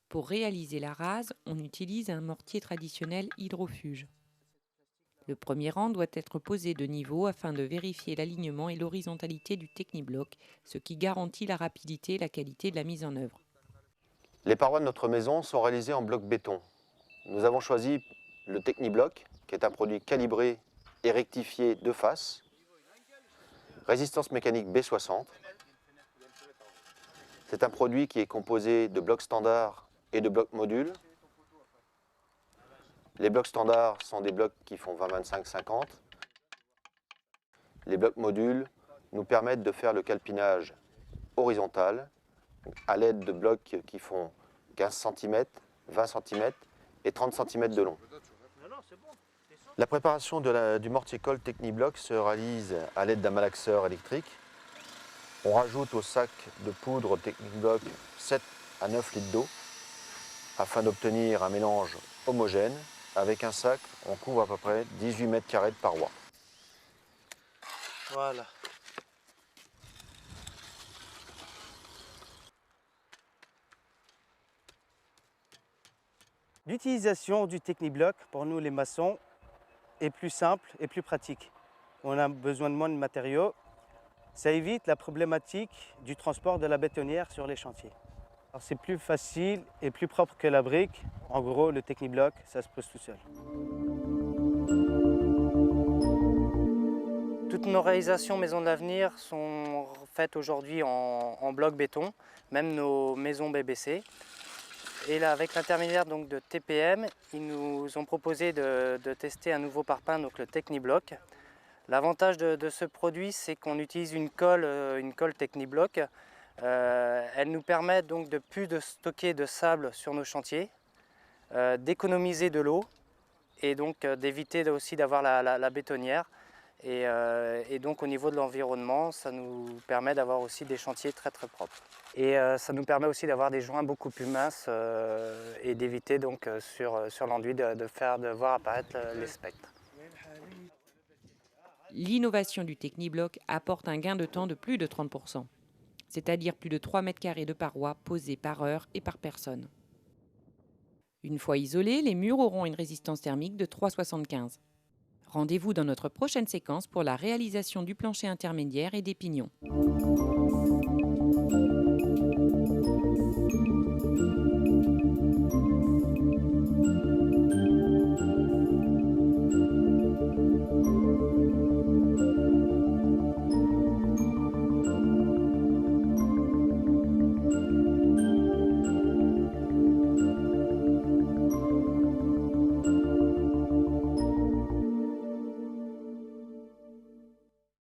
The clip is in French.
Pour réaliser la rase, on utilise un mortier traditionnel hydrofuge. Le premier rang doit être posé de niveau afin de vérifier l'alignement et l'horizontalité du Technibloc, ce qui garantit la rapidité et la qualité de la mise en œuvre. Les parois de notre maison sont réalisées en bloc béton. Nous avons choisi le Technibloc, qui est un produit calibré et rectifié de face, résistance mécanique B60. C'est un produit qui est composé de blocs standards et de blocs modules. Les blocs standards sont des blocs qui font 20, 25, 50. Les blocs modules nous permettent de faire le calpinage horizontal à l'aide de blocs qui font 15 cm, 20 cm et 30 cm de long. La préparation du mortier-colle Technibloc se réalise à l'aide d'un malaxeur électrique. On rajoute au sac de poudre Technibloc 7 à 9 litres d'eau afin d'obtenir un mélange homogène. Avec un sac, on couvre à peu près 18 mètres carrés de parois. Voilà. L'utilisation du Technibloc pour nous les maçons est plus simple et plus pratique. On a besoin de moins de matériaux. Ça évite la problématique du transport de la bétonnière sur les chantiers. C'est plus facile et plus propre que la brique. En gros, le Technibloc, ça se pose tout seul. Toutes nos réalisations Maisons de l'Avenir sont faites aujourd'hui en bloc béton, même nos maisons BBC. Et là, avec l'intermédiaire de TPM, ils nous ont proposé de tester un nouveau parpaing, donc le Technibloc. L'avantage de ce produit, c'est qu'on utilise une colle Technibloc. Elle nous permet donc de plus de stocker de sable sur nos chantiers, d'économiser de l'eau et donc d'éviter aussi d'avoir la bétonnière. Et donc au niveau de l'environnement, ça nous permet d'avoir aussi des chantiers très très propres. Et ça nous permet aussi d'avoir des joints beaucoup plus minces et d'éviter donc sur l'enduit de voir apparaître les spectres. L'innovation du Technibloc apporte un gain de temps de plus de 30%, c'est-à-dire plus de 3 mètres carrés de parois posées par heure et par personne. Une fois isolés, les murs auront une résistance thermique de 3,75. Rendez-vous dans notre prochaine séquence pour la réalisation du plancher intermédiaire et des pignons.